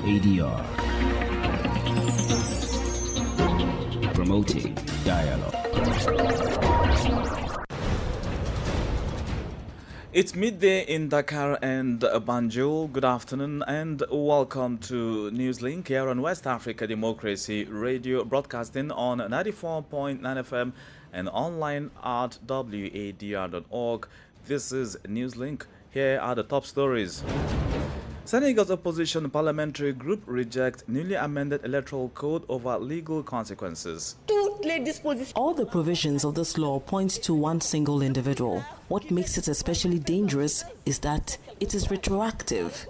ADR. Promoting dialogue. It's midday in Dakar and Banjul. Good afternoon and welcome to Newslink here on West Africa Democracy Radio, broadcasting on 94.9 FM and online at wadr.org. This is Newslink. Here are the top stories. Senegal's opposition parliamentary group rejects newly amended electoral code over legal consequences. All the provisions of this law point to one single individual. What makes it especially dangerous is that it is retroactive.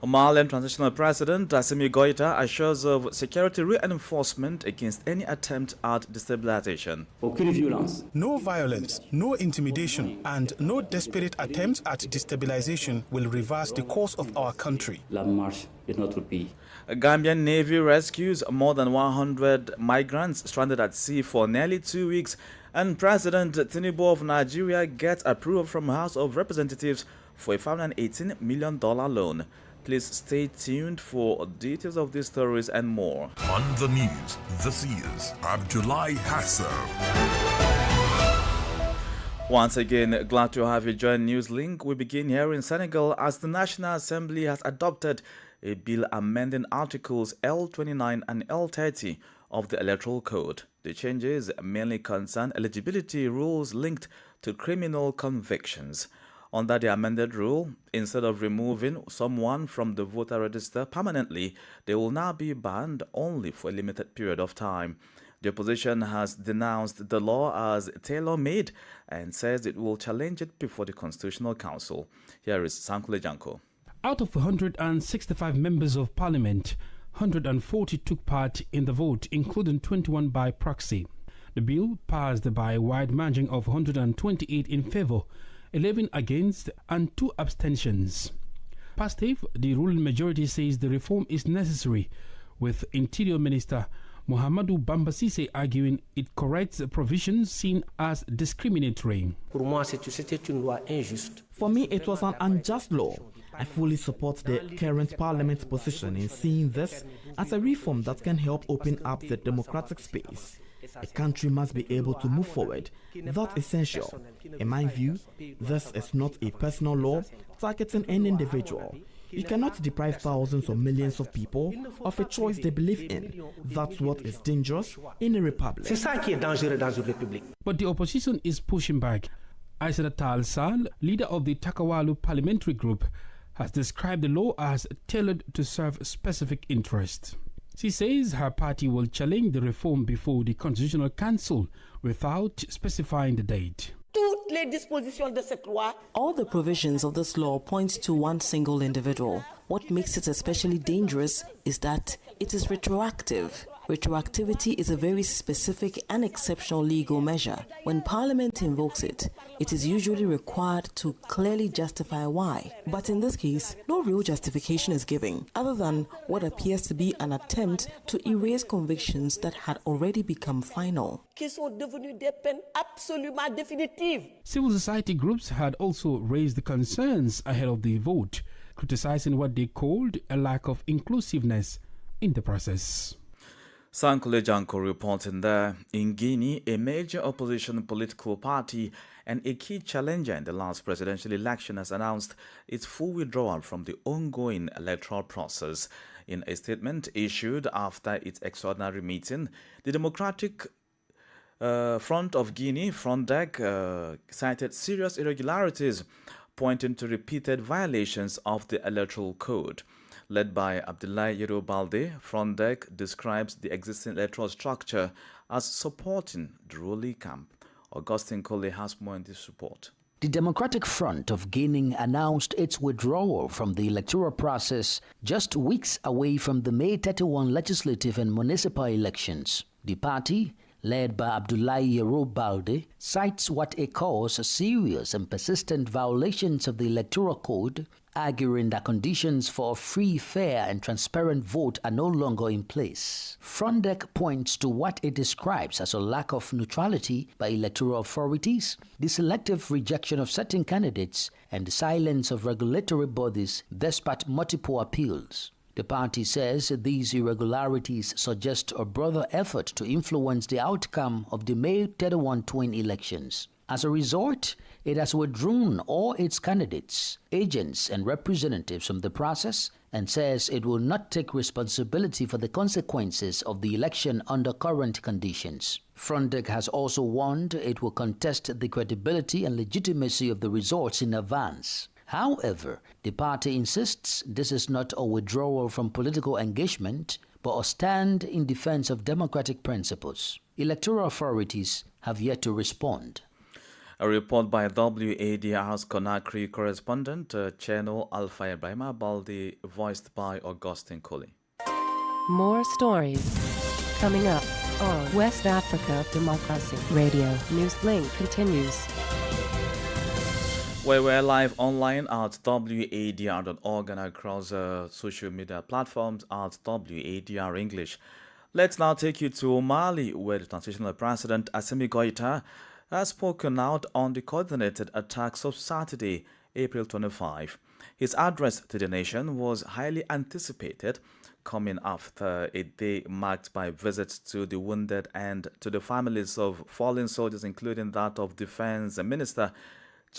Malian Transitional President Assimi Goïta assures of security reinforcement against any attempt at destabilization. No violence, no intimidation, and no desperate attempts at destabilization will reverse the course of our country. Gambian Navy rescues more than 100 migrants stranded at sea for nearly 2 weeks, and President Tinubu of Nigeria gets approval from House of Representatives for a $518 million loan. Please stay tuned for details of these stories and more. On the news, this is Abdullahi Hassan. Once again, glad to have you join Newslink. We begin here in Senegal as the National Assembly has adopted a bill amending Articles L29 and L30 of the Electoral Code. The changes mainly concern eligibility rules linked to criminal convictions. Under the amended rule, instead of removing someone from the voter register permanently, they will now be banned only for a limited period of time. The opposition has denounced the law as tailor-made and says it will challenge it before the Constitutional Council. Here is Sankule Janko. Out of 165 members of parliament, 140 took part in the vote, including 21 by proxy. The bill passed by a wide margin of 128 in favor, 11 against, and 2 abstentions. Positive, the ruling majority says the reform is necessary, with Interior Minister Mohamedou Bamba Cissé arguing it corrects provisions seen as discriminatory. For me, it was an unjust law. I fully support the current parliament's position in seeing this as a reform that can help open up the democratic space. A country must be able to move forward. That's essential. In my view, this is not a personal law targeting an individual. You cannot deprive thousands or millions of people of a choice they believe in. That's what is dangerous in a republic. But the opposition is pushing back. Aïssata Tall Sall, leader of the Takawalu parliamentary group, has described the law as tailored to serve specific interests. She says her party will challenge the reform before the Constitutional Council without specifying the date. All the provisions of this law point to one single individual. What makes it especially dangerous is that it is retroactive. Retroactivity is a very specific and exceptional legal measure. When Parliament invokes it, it is usually required to clearly justify why. But in this case, no real justification is given, other than what appears to be an attempt to erase convictions that had already become final. Civil society groups had also raised concerns ahead of the vote, criticizing what they called a lack of inclusiveness in the process. Sankule Janko reporting there. In Guinea, a major opposition political party and a key challenger in the last presidential election has announced its full withdrawal from the ongoing electoral process. In a statement issued after its extraordinary meeting, the Democratic Front of Guinea, FRONDEC, cited serious irregularities, pointing to repeated violations of the electoral code. Led by Abdoulaye Yero Balde, FRONDEC describes the existing electoral structure as supporting the ruling camp. Augustine Coley has more in this report. The Democratic Front of Guinea announced its withdrawal from the electoral process just weeks away from the May 31 legislative and municipal elections. The party, led by Abdoulaye Yero Balde, cites what it calls serious and persistent violations of the Electoral Code, arguing that conditions for a free, fair and transparent vote are no longer in place. FRONDEC points to what it describes as a lack of neutrality by electoral authorities, the selective rejection of certain candidates, and the silence of regulatory bodies despite multiple appeals. The party says these irregularities suggest a broader effort to influence the outcome of the May 31 twin elections. As a result, it has withdrawn all its candidates, agents, and representatives from the process and says it will not take responsibility for the consequences of the election under current conditions. Frontex has also warned it will contest the credibility and legitimacy of the results in advance. However, the party insists this is not a withdrawal from political engagement, but a stand in defense of democratic principles. Electoral authorities have yet to respond. A report by WADR's Conakry correspondent, Channel Alpha Ibrahima Baldi, voiced by Augustine Colley. More stories coming up on West Africa Democracy Radio. Newslink continues. We're live online at wadr.org and across social media platforms at WADR English. Let's now take you to Mali, where the transitional president Assimi Goïta has spoken out on the coordinated attacks of Saturday, April 25. His address to the nation was highly anticipated, coming after a day marked by visits to the wounded and to the families of fallen soldiers, including that of Defense Minister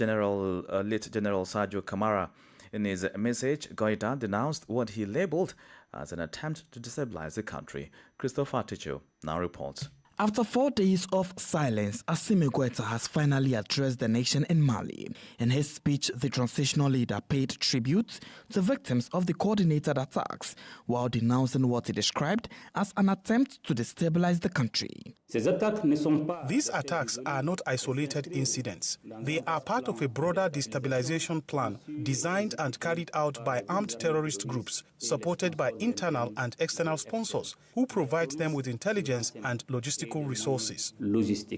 Late General Sadio Kamara. In his message, Goïta denounced what he labeled as an attempt to destabilize the country. Christopher Ticho now reports. After 4 days of silence, Assimi Goïta has finally addressed the nation in Mali. In his speech, the transitional leader paid tribute to victims of the coordinated attacks, while denouncing what he described as an attempt to destabilize the country. These attacks are not isolated incidents. They are part of a broader destabilization plan designed and carried out by armed terrorist groups, supported by internal and external sponsors, who provide them with intelligence and logistical resources.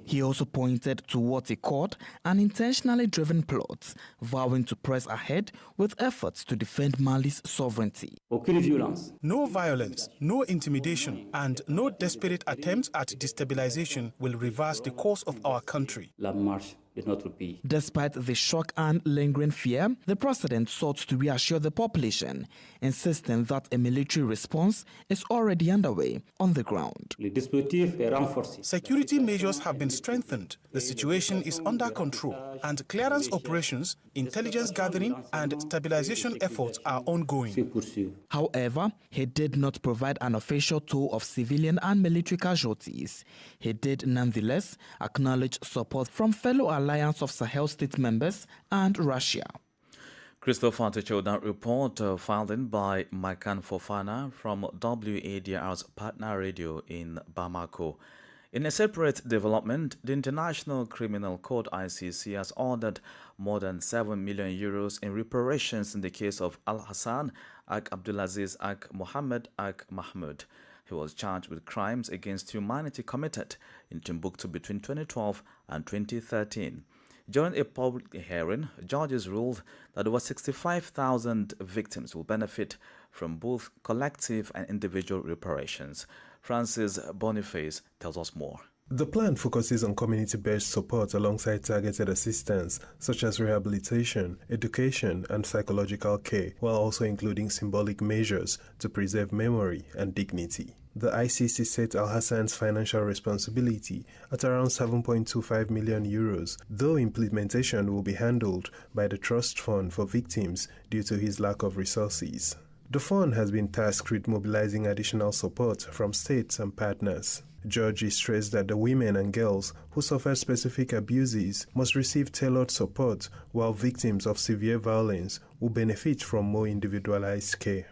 He also pointed to what he called an intentionally driven plot, vowing to press ahead with efforts to defend Mali's sovereignty. No violence, no intimidation, and no desperate attempts at destabilization will reverse the course of our country. Despite the shock and lingering fear, the president sought to reassure the population, insisting that a military response is already underway on the ground. Security measures have been strengthened, the situation is under control, and clearance operations, intelligence gathering, and stabilization efforts are ongoing. However, he did not provide an official toll of civilian and military casualties. He did nonetheless acknowledge support from fellow Alliance of Sahel state members and Russia. Christopher Ticho, that report filed in by Makan Fofana from WADR's partner radio in Bamako. In a separate development, the International Criminal Court (ICC) has ordered more than 7 million euros in reparations in the case of Al-Hassan Ak Abdulaziz Ak Mohammed Ak Mahmoud. He was charged with crimes against humanity committed in Timbuktu between 2012 and 2013. During a public hearing, judges ruled that over 65,000 victims will benefit from both collective and individual reparations. Francis Boniface tells us more. The plan focuses on community-based support alongside targeted assistance, such as rehabilitation, education, and psychological care, while also including symbolic measures to preserve memory and dignity. The ICC set Al-Hassan's financial responsibility at around 7.25 million euros, though implementation will be handled by the Trust Fund for Victims due to his lack of resources. The fund has been tasked with mobilizing additional support from states and partners. Judges stressed that the women and girls who suffer specific abuses must receive tailored support, while victims of severe violence will benefit from more individualized care.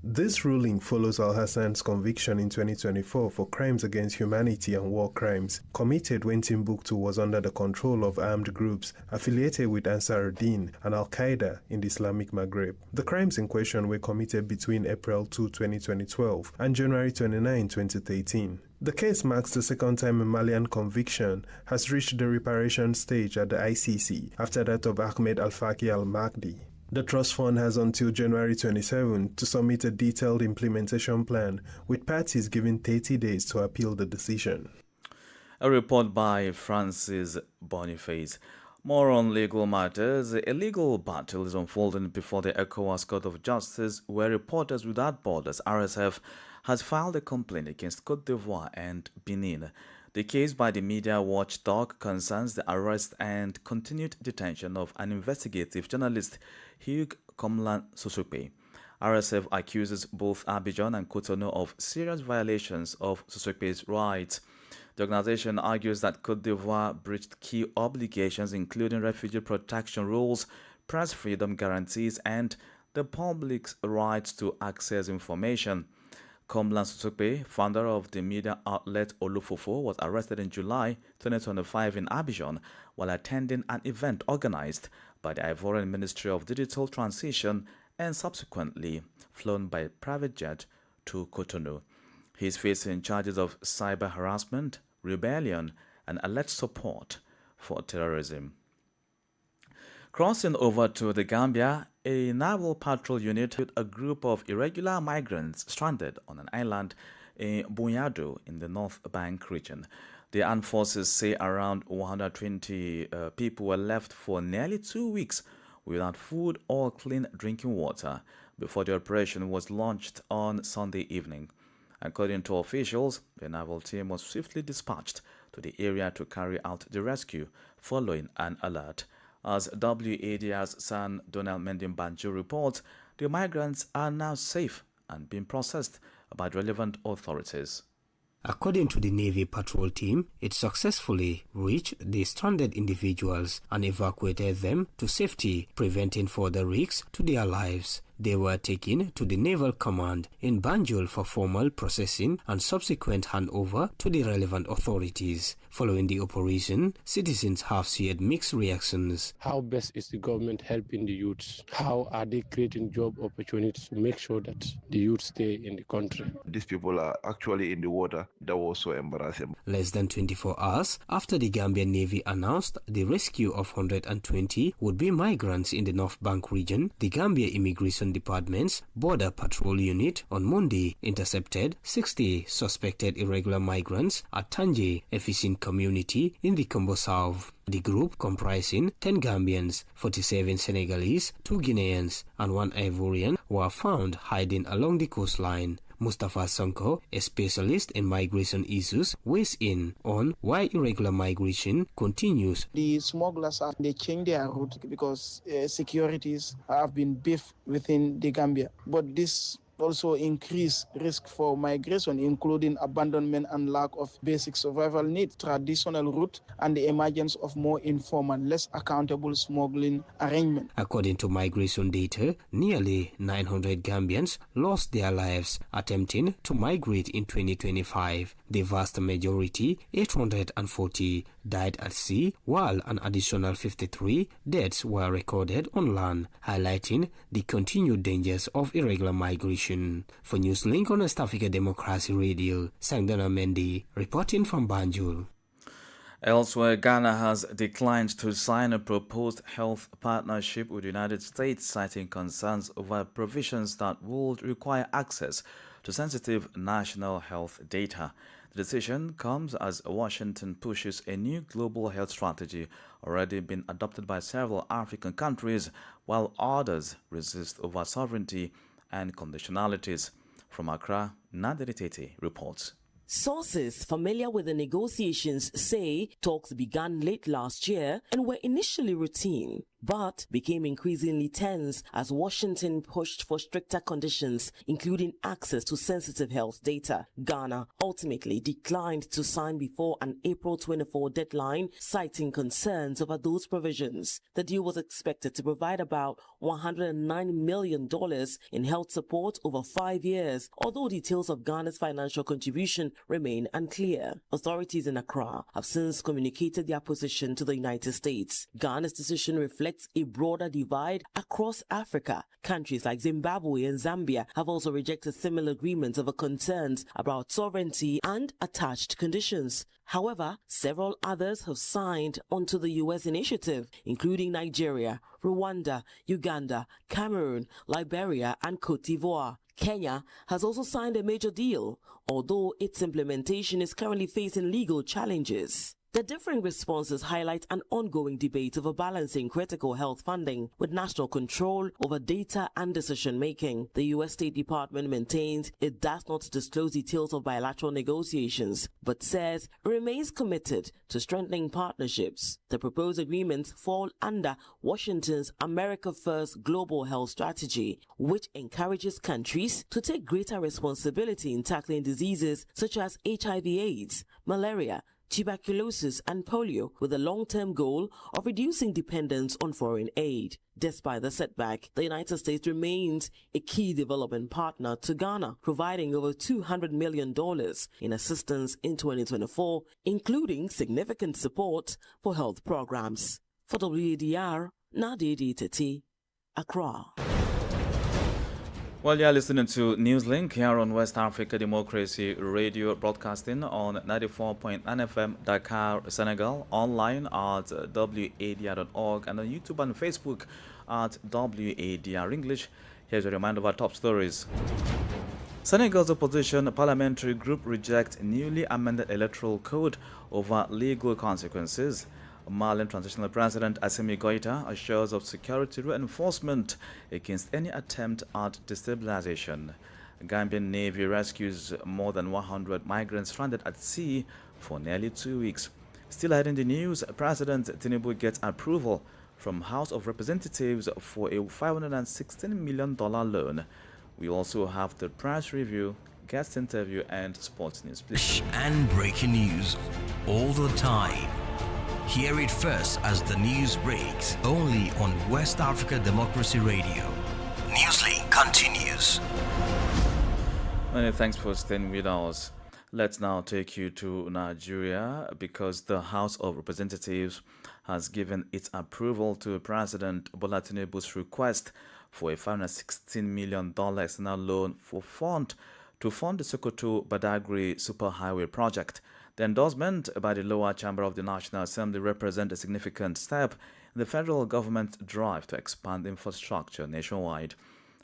This ruling follows Al-Hassan's conviction in 2024 for crimes against humanity and war crimes committed when Timbuktu was under the control of armed groups affiliated with Ansar-ud-Din and Al-Qaeda in the Islamic Maghreb. The crimes in question were committed between April 2, 2012 and January 29, 2013. The case marks the second time a Malian conviction has reached the reparation stage at the ICC after that of Ahmed Al-Faki Al-Mahdi. The Trust Fund has until January 27 to submit a detailed implementation plan, with parties given 30 days to appeal the decision. A report by Francis Boniface. More on legal matters. A legal battle is unfolding before the ECOWAS Court of Justice, where Reporters Without Borders (RSF) has filed a complaint against Côte d'Ivoire and Benin. The case by the media watchdog concerns the arrest and continued detention of an investigative journalist, Hugues Comlan-Sosokpe. RSF accuses both Abidjan and Cotonou of serious violations of Sosokpe's rights. The organization argues that Côte d'Ivoire breached key obligations including refugee protection rules, press freedom guarantees, and the public's rights to access information. Comlan-Sosokpe, founder of the media outlet Olufofo, was arrested in July 2025 in Abidjan while attending an event organized by the Ivorian Ministry of Digital Transition and subsequently flown by private jet to Cotonou. He is facing charges of cyber harassment, rebellion, and alleged support for terrorism. Crossing over to the Gambia, a naval patrol unit with a group of irregular migrants stranded on an island in Bunyado in the North Bank region. The armed forces say around 120 people were left for nearly 2 weeks without food or clean drinking water before the operation was launched on Sunday evening. According to officials, the naval team was swiftly dispatched to the area to carry out the rescue following an alert. As WADR's San Donald Mendim Banjo reports, the migrants are now safe and being processed by the relevant authorities. According to the Navy patrol team, it successfully reached the stranded individuals and evacuated them to safety, preventing further risks to their lives. They were taken to the Naval Command in Banjul for formal processing and subsequent handover to the relevant authorities. Following the operation, citizens have shared mixed reactions. How best is the government helping the youths? How are they creating job opportunities to make sure that the youth stay in the country? These people are actually in the water. That was so embarrassing. Less than 24 hours after the Gambian Navy announced the rescue of 120 would-be migrants in the North Bank region, the Gambia Immigration Department's Border Patrol Unit on Monday intercepted 60 suspected irregular migrants at Tanje, a fishing community in the Kombo South. The group, comprising 10 Gambians, 47 Senegalese, 2 Guineans, and 1 Ivorian, were found hiding along the coastline. Mustafa Sonko, a specialist in migration issues, weighs in on why irregular migration continues. The smugglers they change their route because securities have been beefed within the Gambia. But this also increase risk for migration, including abandonment and lack of basic survival needs, traditional route, and the emergence of more informal, less accountable smuggling arrangements. According to migration data, nearly 900 Gambians lost their lives attempting to migrate in 2025. The vast majority, 840, died at sea, while an additional 53 deaths were recorded on land, highlighting the continued dangers of irregular migration. For Newslink on West Africa Democracy Radio, Sangdana Mendy, reporting from Banjul. Elsewhere, Ghana has declined to sign a proposed health partnership with the United States, citing concerns over provisions that would require access to sensitive national health data. The decision comes as Washington pushes a new global health strategy already been adopted by several African countries, while others resist over sovereignty and conditionalities. From Accra, Nadiri Tete reports. Sources familiar with the negotiations say talks began late last year and were initially routine, but became increasingly tense as Washington pushed for stricter conditions, including access to sensitive health data. Ghana ultimately declined to sign before an April 24 deadline, citing concerns over those provisions. The deal was expected to provide about $109 million in health support over 5 years, although details of Ghana's financial contribution remain unclear. Authorities in Accra have since communicated their position to the United States. Ghana's decision reflects a broader divide across Africa. Countries like Zimbabwe and Zambia have also rejected similar agreements over concerns about sovereignty and attached conditions. However, several others have signed onto the U.S. initiative, including Nigeria, Rwanda, Uganda, Cameroon, Liberia, and Cote d'Ivoire. Kenya has also signed a major deal, although its implementation is currently facing legal challenges. The differing responses highlight an ongoing debate over balancing critical health funding with national control over data and decision-making. The U.S. State Department maintains it does not disclose details of bilateral negotiations, but says it remains committed to strengthening partnerships. The proposed agreements fall under Washington's America First Global Health Strategy, which encourages countries to take greater responsibility in tackling diseases such as HIV/AIDS, malaria, tuberculosis and polio, with the long-term goal of reducing dependence on foreign aid. Despite the setback, the United States remains a key development partner to Ghana, providing over $200 million in assistance in 2024, including significant support for health programs. For WADR, Nadedi Teti, Accra. Well, you're listening to Newslink here on West Africa Democracy Radio, broadcasting on 94.9 FM, Dakar, Senegal, online at wadr.org, and on YouTube and Facebook at WADR English. Here's a reminder of our top stories. Senegal's opposition parliamentary group rejects newly amended electoral code over legal consequences. Malian Transitional President Assimi Goïta assures of security reinforcement against any attempt at destabilization. Gambian Navy rescues more than 100 migrants stranded at sea for nearly 2 weeks. Still ahead in the news, President Tinubu gets approval from House of Representatives for a $516 million loan. We also have the press review, guest interview, and sports news. Please. And breaking news all the time. Hear it first as the news breaks, only on West Africa Democracy Radio. Newslink continues. Many thanks for staying with us. Let's now take you to Nigeria, because the House of Representatives has given its approval to President Bola Tinubu's request for a $516 million external loan to fund the Sokoto-Badagry Superhighway project. The endorsement by the lower chamber of the National Assembly represents a significant step in the federal government's drive to expand infrastructure nationwide.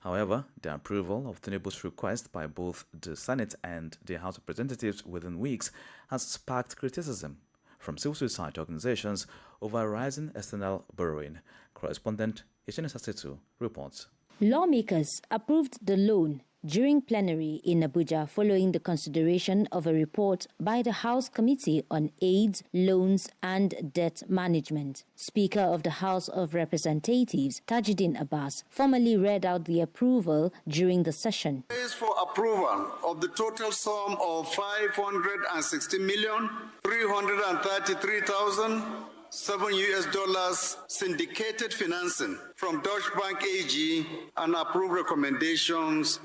However, the approval of Tinubu's request by both the Senate and the House of Representatives within weeks has sparked criticism from civil society organizations over rising external borrowing. Correspondent Ishene Sasetu reports. Lawmakers approved the loan during plenary in Abuja following the consideration of a report by the House Committee on Aid, Loans and Debt Management. Speaker of the House of Representatives, Tajuddin Abbas, formally read out the approval during the session. Is for approval of the total sum of $560,333,007 syndicated financing from Deutsche Bank AG and approved recommendations.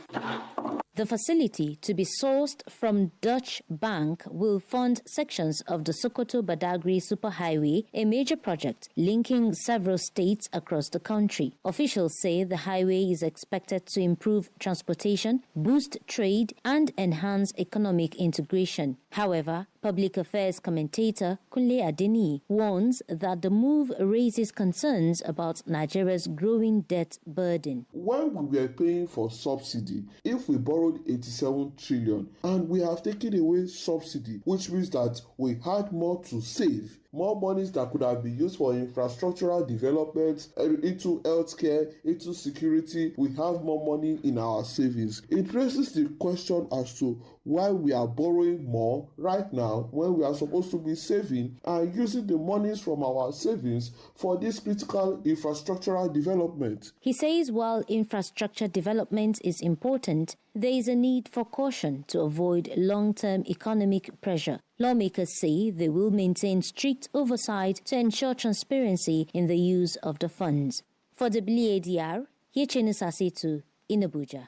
The facility, to be sourced from Dutch Bank, will fund sections of the Sokoto-Badagry Superhighway, a major project linking several states across the country. Officials say the highway is expected to improve transportation, boost trade, and enhance economic integration. However, public affairs commentator Kunle Adeni warns that the move raises concerns about Nigeria's growing debt burden. When we were paying for subsidy, if we borrowed 87 trillion and we have taken away subsidy, which means that we had more to save, more monies that could have been used for infrastructural development, into healthcare, into security. We have more money in our savings. It raises the question as to why we are borrowing more right now when we are supposed to be saving and using the monies from our savings for this critical infrastructural development. He says while infrastructure development is important, there is a need for caution to avoid long-term economic pressure. Lawmakers say they will maintain strict oversight to ensure transparency in the use of the funds. For WADR, Yechene Sasetu in Abuja.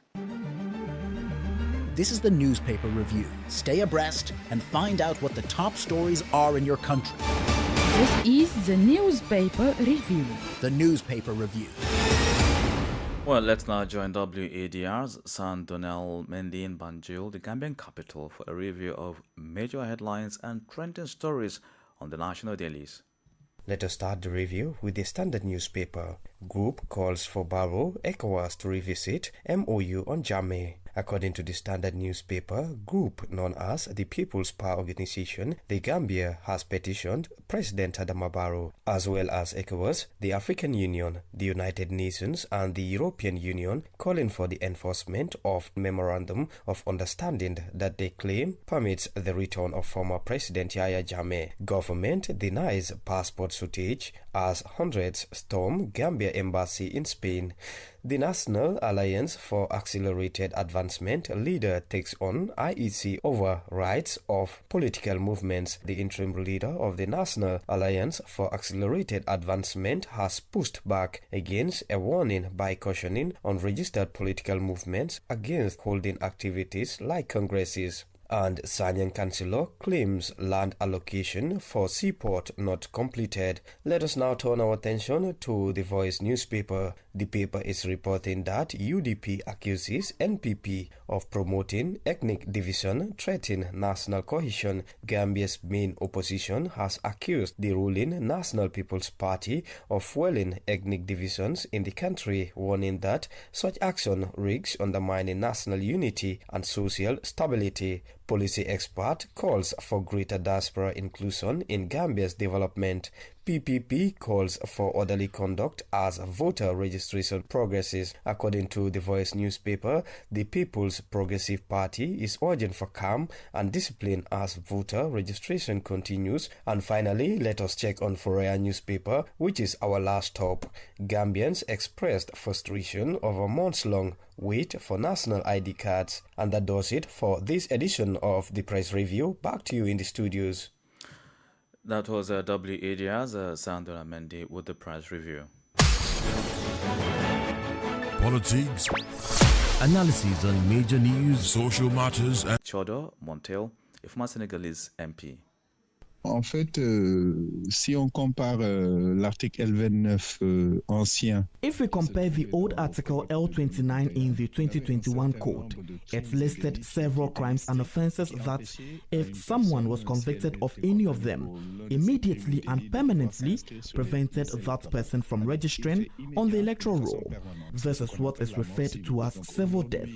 This is the newspaper review. Stay abreast and find out what the top stories are in your country. This is the newspaper review. The newspaper review. Well, let's now join WADR's San Donel Mendy in Banjul, the Gambian capital, for a review of major headlines and trending stories on the national dailies. Let us start the review with the Standard newspaper. Group calls for Barrow ECOWAS to revisit MOU on Jammeh. According to the Standard newspaper, group known as the People's Power Organization, the Gambia has petitioned President Adama Barrow, as well as ECOWAS, the African Union, the United Nations, and the European Union, calling for the enforcement of Memorandum of Understanding that they claim permits the return of former President Yahya Jammeh. Government denies passport shortage as hundreds storm Gambia embassy in Spain. The National Alliance for Accelerated Advancement leader takes on IEC over rights of political movements. The interim leader of the National Alliance for Accelerated Advancement has pushed back against a warning by cautioning unregistered political movements against holding activities like congresses. And Sanyan Councillor claims land allocation for seaport not completed. Let us now turn our attention to the Voice newspaper. The paper is reporting that UDP accuses NPP of promoting ethnic division, threatening national cohesion. Gambia's main opposition has accused the ruling National People's Party of fueling ethnic divisions in the country, warning that such action risks undermining national unity and social stability. Policy expert calls for greater diaspora inclusion in Gambia's development. PPP calls for orderly conduct as voter registration progresses. According to the Voice newspaper, the People's Progressive Party is urging for calm and discipline as voter registration continues. And finally, let us check on Forea newspaper, which is our last stop. Gambians expressed frustration over months-long wait for national ID cards. And that does it for this edition of the Press Review. Back to you in the studios. That was WADR's Sandra Mendy with the Press Review. Politics, analysis on major news, social matters, and Chodo Montel, a former Senegalese MP. En fait, si on compare l'article L29 ancien. If we compare the old article L29 in the 2021 code, it listed several crimes and offences that, if someone was convicted of any of them, immediately and permanently prevented that person from registering on the electoral roll. This is what is referred to as civil death.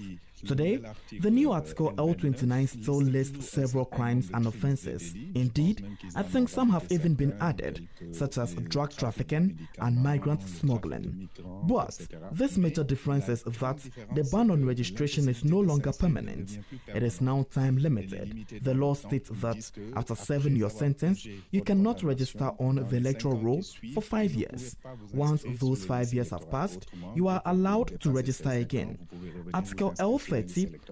Today, the new article L29 still lists several crimes and offences. Indeed, I think some have even been added, such as drug trafficking and migrant smuggling. But this major difference is that the ban on registration is no longer permanent. It is now time limited. The law states that after serving your sentence, you cannot register on the electoral roll for 5 years. Once those 5 years have passed, you are allowed to register again. Article L30,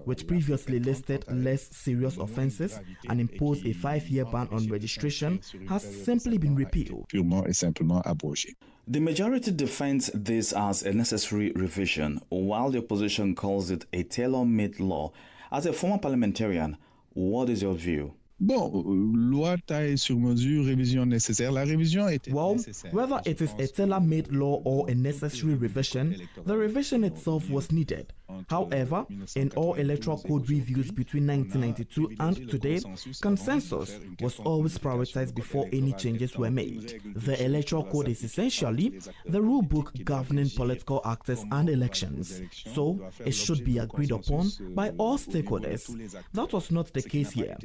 which previously listed less serious offences and imposed a 5-year ban on registration, has simply been repealed. The majority defends this as a necessary revision, while the opposition calls it a tailor-made law. As a former parliamentarian, what is your view? Bon, loi taille sur mesure, révision nécessaire. La révision est nécessaire. Whether it is a tailor-made law or a necessary revision, the revision itself was needed. However, in all electoral code reviews between 1992 and today, consensus was always prioritized before any changes were made. The electoral code is essentially the rule book governing political actors and elections, so it should be agreed upon by all stakeholders. That was not the case here.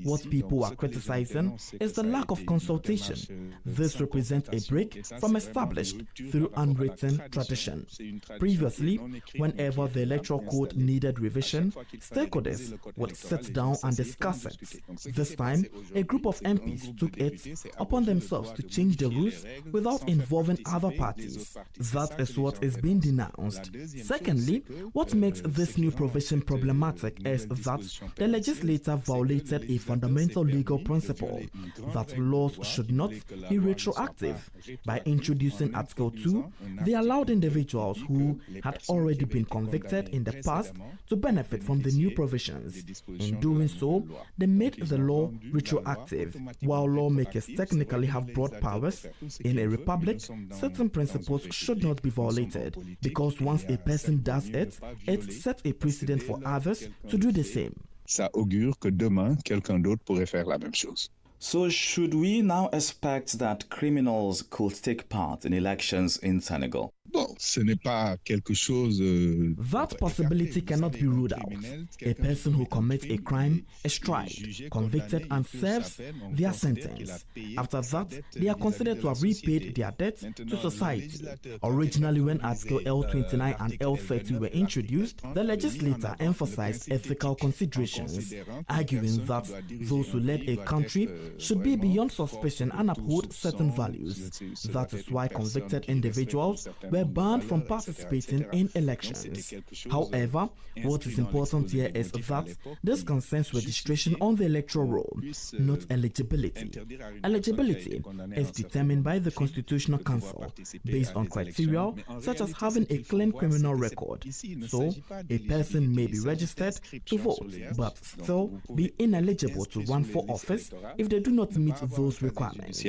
What people are criticizing is the lack of consultation. This represents a break from established through unwritten tradition. Previously, whenever the electoral code needed revision, stakeholders would sit down and discuss it. This time, a group of MPs took it upon themselves to change the rules without involving other parties. That is what is being denounced. Secondly, what makes this new provision problematic is that the legislator violated a fundamental legal principle that laws should not be retroactive. By introducing Article 2, they allowed individuals who had already been convicted in the past to benefit from the new provisions. In doing so, they made the law retroactive. While lawmakers technically have broad powers, in a republic, certain principles should not be violated, because once a person does it, it sets a precedent for others to do the same. Ça augure que demain, quelqu'un d'autre pourrait faire la même chose. So should we now expect that criminals could take part in elections in Senegal? Bon, ce n'est pas quelque chose. That possibility cannot be ruled out. A person who commits a crime is tried, convicted, and serves their sentence. After that, they are considered to have repaid their debt to society. Originally, when Article L29 and L30 were introduced, the legislator emphasized ethical considerations, arguing that those who lead a country should be beyond suspicion and uphold certain values. That is why convicted individuals were banned from participating in elections. However, what is important here is that this concerns registration on the electoral roll, not eligibility. Eligibility is determined by the Constitutional Council based on criteria such as having a clean criminal record. So, a person may be registered to vote but still be ineligible to run for office if they do not meet those requirements.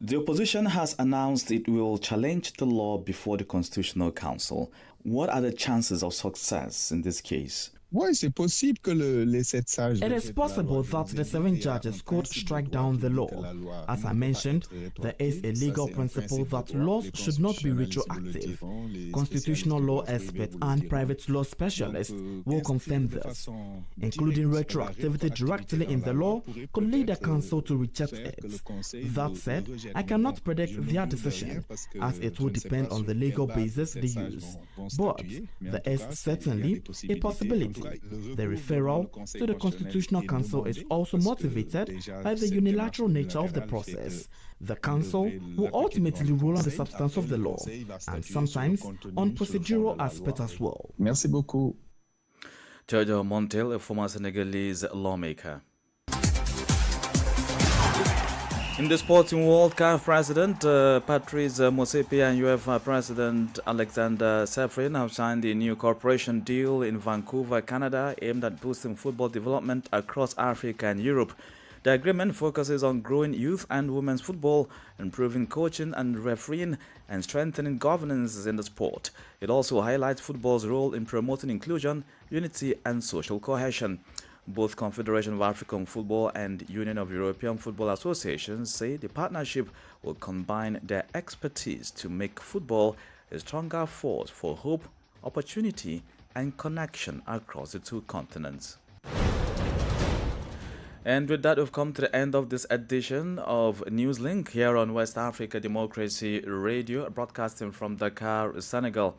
The opposition has announced it will challenge the law before the Constitutional Council. What are the chances of success in this case? It is possible that the 7 judges could strike down the law. As I mentioned, there is a legal principle that laws should not be retroactive. Constitutional law experts and private law specialists will confirm this. Including retroactivity directly in the law could lead the council to reject it. That said, I cannot predict their decision, as it will depend on the legal basis they use. But there is certainly a possibility. The referral to the Constitutional Council is also motivated by the unilateral nature of the process. The Council will ultimately rule on the substance of the law and sometimes on procedural aspects as well. Merci beaucoup. Jojo Montel, a former Senegalese lawmaker. In the sporting world, CAF President Patrice Motsepe and UEFA President Alexander Sefrin have signed a new cooperation deal in Vancouver, Canada, aimed at boosting football development across Africa and Europe. The agreement focuses on growing youth and women's football, improving coaching and refereeing, and strengthening governance in the sport. It also highlights football's role in promoting inclusion, unity, and social cohesion. Both Confederation of African Football and Union of European Football Associations say the partnership will combine their expertise to make football a stronger force for hope, opportunity, and connection across the two continents. And with that, we've come to the end of this edition of Newslink here on West Africa Democracy Radio, broadcasting from Dakar, Senegal.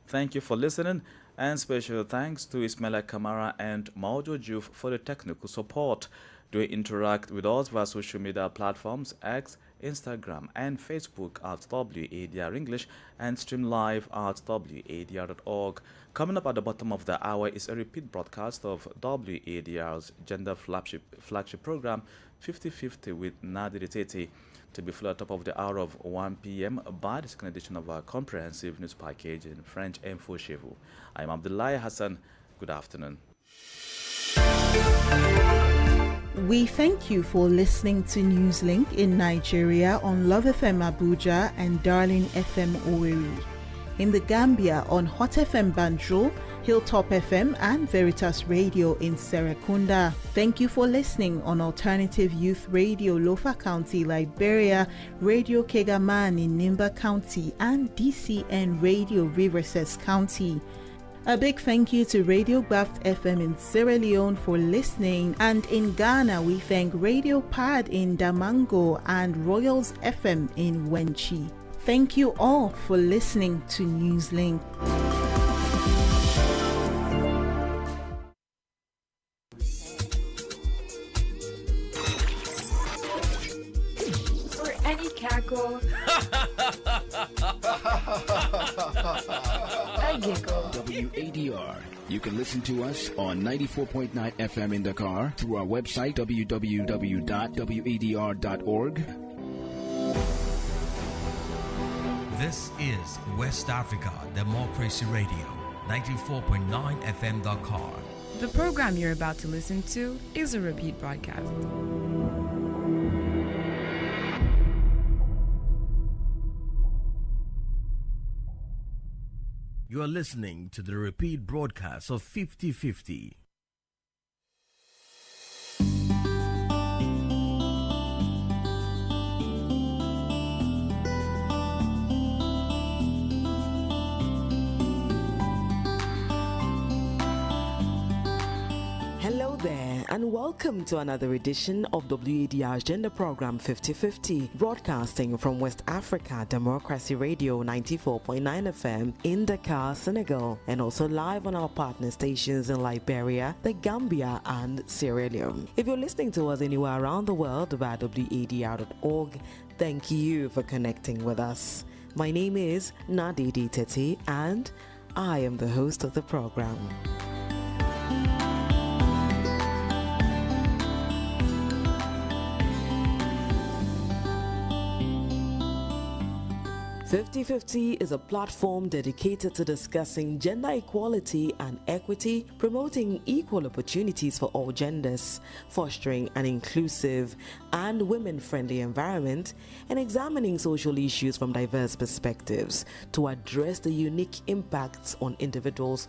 Thank you for listening, and special thanks to Ismaila Kamara and Maujo Juf for the technical support. Do interact with us via social media platforms X, Instagram, and Facebook at WADR English, and stream live at wadr.org. Coming up at the bottom of the hour is a repeat broadcast of WADR's gender flagship program 50/50 with Nadir Tete, to be followed top of the hour of 1 p.m. by the second edition of our comprehensive news package in French Info chez vous. I'm Abdullahi Hassan. Good afternoon. We thank you for listening to Newslink in Nigeria on Love FM Abuja and Darling FM Owerri. In the Gambia on Hot FM Banjul, Hilltop FM and Veritas Radio in Serekunda. Thank you for listening on Alternative Youth Radio Lofa County, Liberia, Radio Kegaman in Nimba County, and DCN Radio Riverses County. A big thank you to Radio Baft FM in Sierra Leone for listening, and in Ghana we thank Radio Pad in Damango and Royals FM in Wenchi. Thank you all for listening to Newslink. For any cackle, I giggle. WADR. You can listen to us on 94.9 FM in Dakar through our website www.wadr.org. This is West Africa Democracy Radio, 94.9 FM Dakar. The program you're about to listen to is a repeat broadcast. You are listening to the repeat broadcast of 50/50. and welcome to another edition of WADR's Gender Program 50/50, broadcasting from West Africa Democracy Radio 94.9 FM in Dakar, Senegal, and also live on our partner stations in Liberia, the Gambia, and Sierra Leone. If you're listening to us anywhere around the world via WADR.org, thank you for connecting with us. My name is Nadidi Tete, and I am the host of the program. 50/50 is a platform dedicated to discussing gender equality and equity, promoting equal opportunities for all genders, fostering an inclusive and women-friendly environment, and examining social issues from diverse perspectives to address the unique impacts on individuals